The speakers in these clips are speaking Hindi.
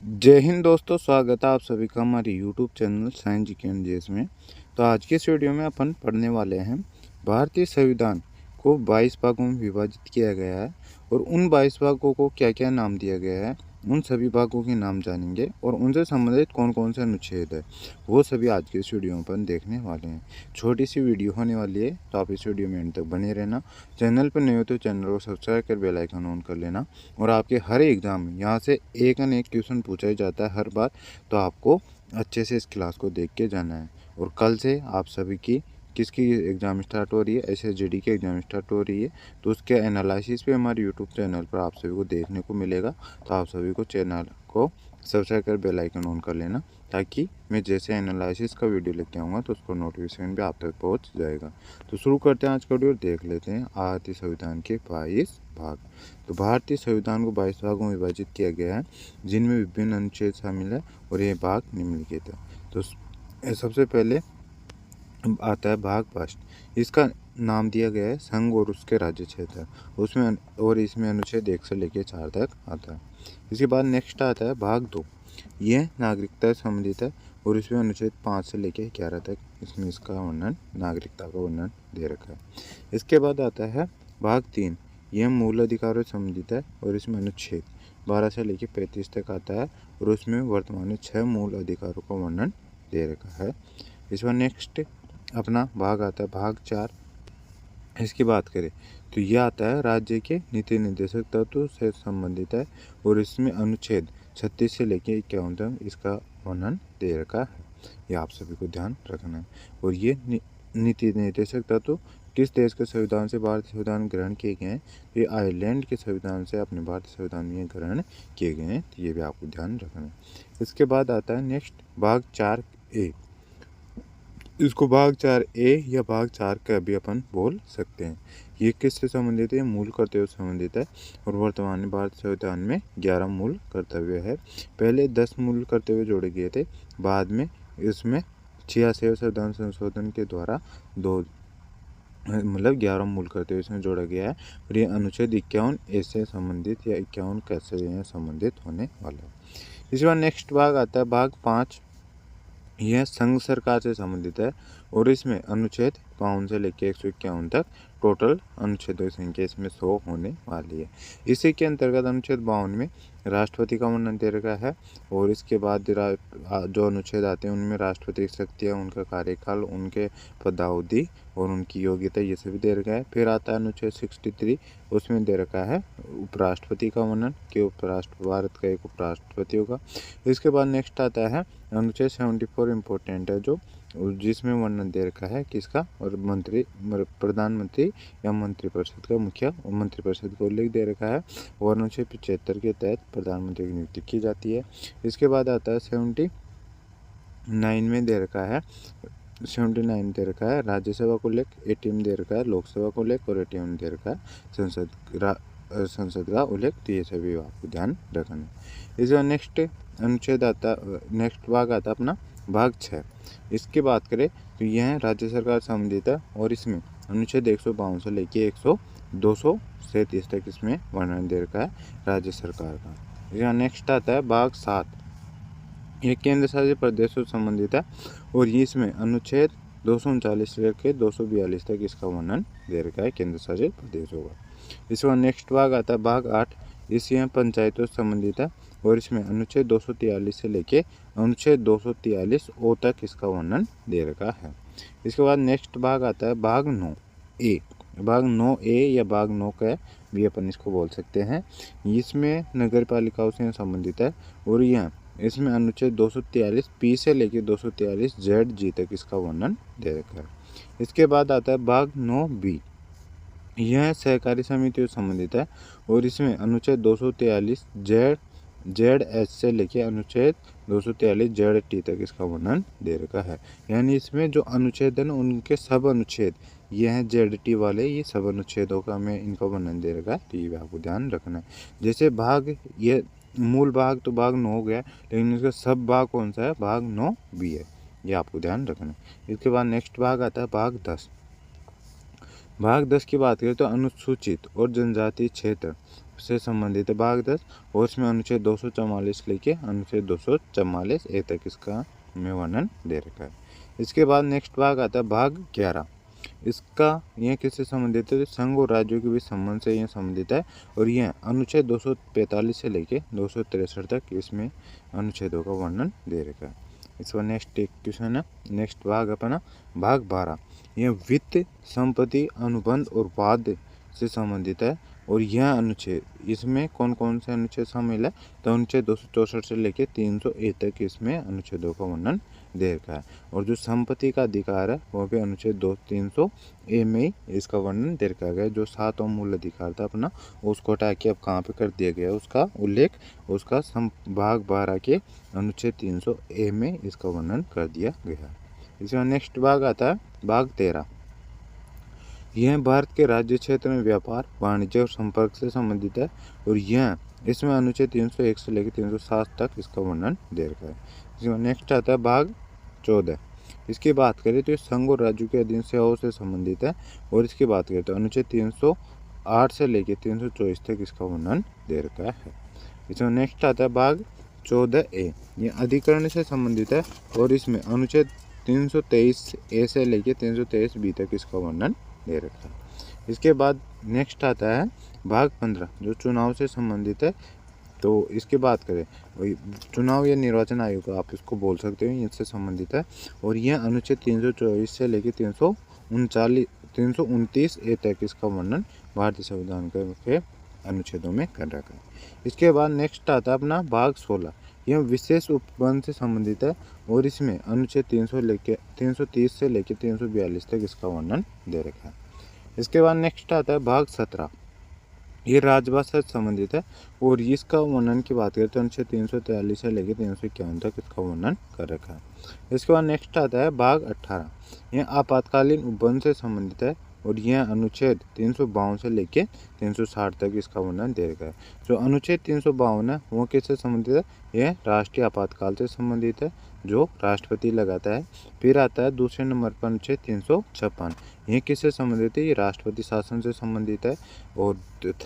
जय हिंद दोस्तों, स्वागत है आप सभी का हमारे यूट्यूब चैनल साइंस जी के एनजीएस में। तो आज के इस वीडियो में अपन पढ़ने वाले हैं भारतीय संविधान को 22 भागों में विभाजित किया गया है और उन 22 भागों को क्या क्या नाम दिया गया है, उन सभी भागों के नाम जानेंगे और उनसे संबंधित कौन कौन से अनुच्छेद है वो सभी आज के इस वीडियो में अपन देखने वाले हैं। छोटी सी वीडियो होने वाली है, तो आप इस वीडियो में एंड तक बने रहना। चैनल पर नए हो तो चैनल को सब्सक्राइब कर बेल आइकन ऑन कर लेना। और आपके हर एग्ज़ाम में यहाँ से एक न एक क्वेश्चन पूछा ही जाता है हर बार, तो आपको अच्छे से इस क्लास को देख के जाना है। और कल से आप सभी की किसकी एग्ज़ाम स्टार्ट हो रही है, एसएसजीडी की एग्ज़ाम स्टार्ट हो रही है, तो उसके एनालिसिस पे हमारे यूट्यूब चैनल पर आप सभी को देखने को मिलेगा। तो आप सभी को चैनल को सब्सक्राइब कर बेल आइकन ऑन कर लेना, ताकि मैं जैसे एनालिसिस का वीडियो लेके आऊँगा तो उसको नोटिफिकेशन भी आप तक पहुँच जाएगा। तो शुरू करते हैं आज का वीडियो, देख लेते हैं भारतीय संविधान के 22 भाग। तो भारतीय संविधान को 22 भागों में विभाजित किया गया है, जिनमें विभिन्न अनुच्छेद शामिल है और ये भाग निम्नलिखित है। तो सबसे पहले आता है भाग फर्स्ट। इसका नाम दिया गया है संघ और उसके राज्य क्षेत्र, उसमें और इसमें अनुच्छेद 1 से लेकर 4 तक आता है। इसके बाद नेक्स्ट आता है भाग 2। यह नागरिकता से संबंधित है और इसमें अनुच्छेद 5 से लेकर 11 तक इसमें इसका वर्णन, नागरिकता का वर्णन दे रखा है। इसके बाद आता है भाग 3। यह मूल अधिकारों से संबंधित है और इसमें अनुच्छेद 12 से लेकर 35 तक आता है और उसमें वर्तमान में 6 मूल अधिकारों का वर्णन दे रखा है। इस बार नेक्स्ट अपना भाग आता है भाग 4। इसकी बात करें तो यह आता है राज्य के नीति निर्देशक तत्व से संबंधित है और इसमें अनुच्छेद 36 से लेकर 51 तक इसका वर्णन दे रखा है। यह आप सभी को ध्यान रखना है। और ये नीति निर्देशक तत्व किस देश के संविधान से भारतीय संविधान ग्रहण किए गए हैं, तो ये आयरलैंड के संविधान से अपने भारतीय संविधान में ग्रहण किए गए हैं। तो ये भी आपको ध्यान रखना है। इसके बाद आता है नेक्स्ट भाग 4A। इसको भाग 4A या भाग 4 का भी अपन बोल सकते हैं। ये किससे संबंधित है? मूल कर्तव्य से संबंधित है और वर्तमान में भारतीय संविधान में 11 मूल कर्तव्य है। पहले 10 मूल कर्तव्य जोड़े गए थे, बाद में इसमें 86वें संविधान संशोधन के द्वारा 11 मूल कर्तव्य इसमें जोड़ा गया है। और ये अनुच्छेद 51 ऐसे संबंधित या 51 कैसे संबंधित होने वाला है। इसके बाद नेक्स्ट भाग आता है भाग 5। यह संघ सरकार से संबंधित है और इसमें अनुच्छेद 52 से लेकर 151 तक टोटल अनुच्छेदों की संख्या इसमें 100 होने वाली है। इसी के अंतर्गत अनुच्छेद 52 में राष्ट्रपति का वर्णन दे रखा है और इसके बाद जो अनुच्छेद आते हैं उनमें राष्ट्रपति की शक्तियाँ, उनका कार्यकाल, उनके पदावधि और उनकी योग्यता, ये सभी दे रखा है। फिर आता है अनुच्छेद 63, उसमें दे रखा है उपराष्ट्रपति का वर्णन कि भारत का एक उपराष्ट्रपति होगा। इसके बाद नेक्स्ट आता है अनुच्छेद 74, इम्पोर्टेंट है जो, जिसमें वर्णन दे रखा है किसका, और प्रधानमंत्री या मंत्रिपरिषद का मुखिया और मंत्रिपरिषद को उल्लेख दे रखा है और अनुच्छेद 75 के तहत प्रधानमंत्री की नियुक्ति की जाती है। इसके बाद आता है 79 में दे रखा है, 79 दे रखा है राज्यसभा को लेकर, 80 दे रखा है लोकसभा को लेकर और 81 दे रखा है संसद का उल्लेख। तो ये सभी आपको ध्यान रखना है। इस बार नेक्स्ट अनुच्छेद आता, नेक्स्ट भाग आता अपना भाग 6। इसकी बात करें तो यह राज्य सरकार से संबंधित है और इसमें अनुच्छेद 152 से लेकर 237 तक इसमें वर्णन दे रखा है राज्य सरकार का। इसका नेक्स्ट आता है भाग 7। यह केंद्र शासित प्रदेशों से संबंधित है और इसमें अनुच्छेद 239 से लेकर 242 तक इसका वर्णन दे रखा है केंद्र शासित प्रदेशों का। इसके बाद नेक्स्ट भाग आता है भाग 8। इसमें पंचायतों से संबंधित है और इसमें अनुच्छेद 243 से लेके अनुच्छेद 243 ओ तक इसका वर्णन दे रखा है। इसके बाद नेक्स्ट भाग आता है भाग 9A। भाग 9A या भाग 9 का भी अपन इसको बोल सकते हैं। इसमें नगर पालिकाओं से संबंधित है और यह इसमें अनुच्छेद 243 पी से लेकर 243 ZG तक इसका वर्णन दे रखा है। इसके बाद आता है भाग 9B। यह सहकारी समितियों से संबंधित है और इसमें अनुच्छेद 243 ZH से लेकर अनुच्छेद 243 ZT तक इसका वर्णन दे रखा है। यानी इसमें जो अनुच्छेद है ना, उनके सब अनुच्छेद ये हैं ZT वाले, ये सब अनुच्छेदों का में इनका वर्णन दे रखा है। तो ये भी आपको ध्यान रखना है। जैसे भाग, ये मूल भाग तो भाग 9 हो गया, लेकिन इसका सब भाग कौन सा है? भाग 9B है। ये आपको ध्यान रखना है। इसके बाद नेक्स्ट भाग आता है भाग 10। भाग 10 की बात करें तो अनुसूचित और जनजातीय क्षेत्र से संबंधित है भाग 10, और इसमें अनुच्छेद 244 लेके अनुच्छेद 244 ए तक इसका में वर्णन दे रखा है। इसके बाद नेक्स्ट भाग आता है भाग 11। इसका यह किससे संबंधित है? संघ और राज्यों के बीच संबंध से यह संबंधित है, और यह अनुच्छेद 245 से लेके 263 तक इसमें अनुच्छेदों का वर्णन दे रखा है। इसका नेक्स्ट एक क्वेश्चन है, नेक्स्ट भाग अपना भाग 12। यह वित्त, संपत्ति, अनुबंध और वाद से संबंधित है, और यह अनुच्छेद इसमें कौन कौन से अनुच्छेद शामिल है? तो अनुच्छेद 264 से लेके 300 ए तक इसमें अनुच्छेदों का वर्णन दे रखा है, और जो संपत्ति का अधिकार है वह भी अनुच्छेद 300 ए में ही इसका वर्णन दे रखा गया है। जो 7वां मूल अधिकार था अपना, उसको हटा के अब कहाँ पे कर दिया गया है उसका उल्लेख, उसका भाग 12 के अनुच्छेद 300 ए में इसका वर्णन कर दिया गया है। इसमें नेक्स्ट भाग आता है भाग 13। यह भारत के राज्य क्षेत्र में व्यापार, वाणिज्य और संपर्क से संबंधित है, और यह इसमें अनुच्छेद 301 से लेकर 307 तक इसका वर्णन दे रखा है। इसमें नेक्स्ट आता है भाग 14। इसकी बात करें तो संघ और राज्यों के अधीन सेवाओं से संबंधित है, और इसकी बात करें तो अनुच्छेद 308 से लेकर 324 तक इसका वर्णन दे रखा है। इसमें नेक्स्ट आता है भाग 14 ए। यह अधिकरण से संबंधित है, और इसमें अनुच्छेद 323 ए से लेकर 323 बी तक इसका वर्णन दे रखा है। इसके बाद नेक्स्ट आता है भाग 15 जो चुनाव से संबंधित है। तो इसकी बात करें वही चुनाव या निर्वाचन आयोग आप इसको बोल सकते हो, इससे संबंधित है, और यह अनुच्छेद 324 से लेकर 329 ए तक इसका वर्णन भारतीय संविधान के अनुच्छेदों में कर रखा है। इसके बाद नेक्स्ट आता है अपना भाग 16। यह विशेष उपबंध से संबंधित है, और इसमें अनुच्छेद 330 से लेकर 342 तक इसका वर्णन दे रखा है। इसके बाद नेक्स्ट आता है भाग 17। ये राजभाषा से संबंधित है, और इसका वर्णन की बात करें तो अनुच्छेद 343 से लेकर 351 तक इसका वर्णन कर रखा है। इसके बाद नेक्स्ट आता है भाग 18। यह आपातकालीन उपबंध से संबंधित है, और यह अनुच्छेद 352 से लेकर 360 तक इसका वर्णन दे रखा है। जो अनुच्छेद 352 है वो किससे संबंधित है? यह राष्ट्रीय आपातकाल से संबंधित है, जो राष्ट्रपति लगाता है। फिर आता है दूसरे नंबर पर अनुच्छेद 356। यह किससे संबंधित है? ये राष्ट्रपति शासन से संबंधित है। और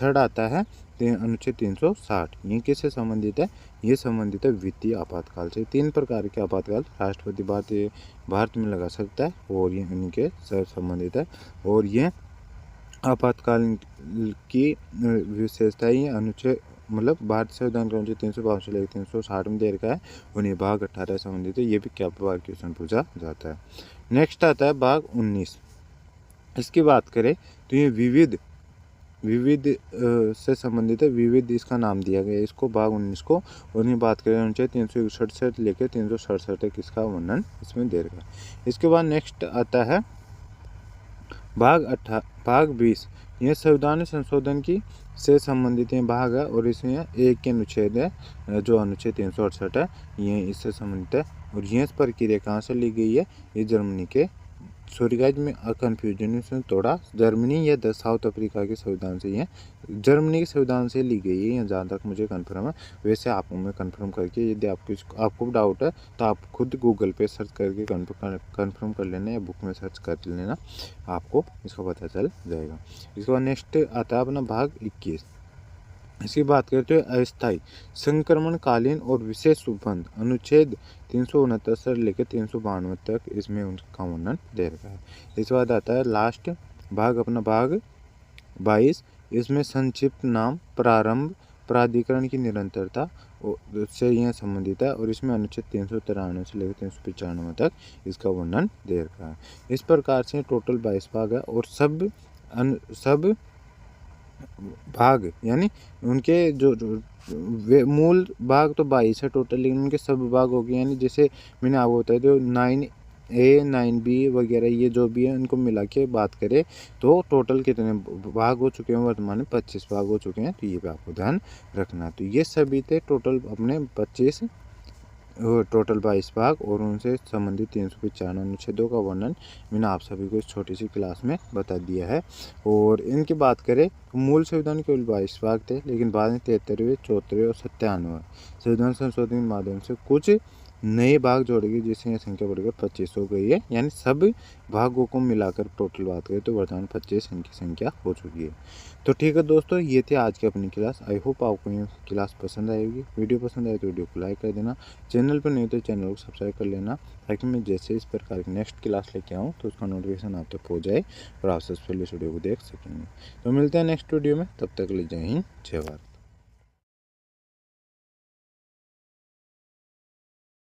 थर्ड आता है अनुच्छेद 360। ये किससे संबंधित है? ये संबंधित है वित्तीय आपातकाल से। 3 प्रकार के आपातकाल राष्ट्रपति भारत में लगा सकता है, और ये इनके से संबंधित है। और ये आपातकाल की विशेषता ये अनुच्छेद मतलब भारतीय संविधान का अनुच्छेद 352 से लेकर 360 में दे रखा है, उन्हें भाग 18 संबंधित है। ये भी क्या बार क्वेश्चन पूछा जाता है। नेक्स्ट आता है भाग 19। इसकी बात करें तो ये विविध से संबंधित है। विविध इसका नाम दिया गया है इसको भाग 19 को, और ये बात करें अनुच्छेद 361 से लेकर 367 तक इसका वर्णन इसमें दे रखा है। इसके बाद नेक्स्ट आता है भाग 20। यह संविधान संशोधन की से संबंधित ये भाग है, और इसमें एक के अनुच्छेद है जो अनुच्छेद 368 है, ये इससे संबंधित है। और यह प्रक्रिया कहाँ से ली गई है? ये जर्मनी के गाइज में कन्फ्यूजन इसमें थोड़ा जर्मनी या साउथ अफ्रीका के संविधान से ये जर्मनी के संविधान से ली गई है, जहाँ तक मुझे कंफर्म है। वैसे आपको मैं कंफर्म करके, यदि आपको डाउट है तो आप खुद गूगल पे सर्च करके कंफर्म कर लेना, या बुक में सर्च कर लेना, आपको इसका पता चल जाएगा। इसके बाद नेक्स्ट आता है अपना भाग 21। इसकी बात करते हैं अस्थायी संक्रमणकालीन और विशेष उपबंध अनुच्छेद 369 से लेकर 392 तक इसमें उनका वर्णन दे रखा है। इसके बाद आता है लास्ट भाग अपना भाग 22। इसमें संक्षिप्त नाम प्रारंभ प्राधिकरण की निरंतरता से यह संबंधित है, और इसमें अनुच्छेद 393 से लेकर 395 तक इसका वर्णन दे रखा है। इस प्रकार से टोटल 22 भाग है, और सब भाग यानी उनके जो मूल भाग तो 22 है टोटल, लेकिन उनके सब भाग हो गए, यानी जैसे मैंने आपको बताया जो 9A 9B वगैरह ये जो भी है इनको मिला के बात करें तो टोटल कितने भाग हो चुके हैं? वर्तमान में 25 भाग हो चुके हैं। तो ये भी आपको ध्यान रखना। तो ये सभी थे टोटल अपने 25 टोटल 22 भाग, और उनसे संबंधित 395 अनुच्छेदों का वर्णन मैंने आप सभी को इस छोटी सी क्लास में बता दिया है। और इनकी बात करें तो मूल संविधान केवल 22 भाग थे, लेकिन बाद में 73वें 74वें और 97वें संविधान संशोधन के माध्यम से कुछ नए भाग जोड़ेंगे जिससे यह संख्या बढ़कर 25 हो गई है। यानी सब भागों को मिलाकर टोटल बात करें तो वर्तमान 25 इनकी संख्या हो चुकी है। तो ठीक है दोस्तों, ये थे आज की अपनी क्लास। आई होप आपको ये क्लास पसंद आएगी। वीडियो पसंद आए तो वीडियो को लाइक कर देना, चैनल पर नहीं तो चैनल को सब्सक्राइब कर लेना, ताकि मैं जैसे इस प्रकार की नेक्स्ट क्लास लेके आऊँ तो उसका नोटिफिकेशन आप तक पहुँच जाए और आप सबसे पहले इस वीडियो को देख सकेंगे। तो मिलते हैं नेक्स्ट वीडियो में, तब तक के लिए जय हिंद जय भारत।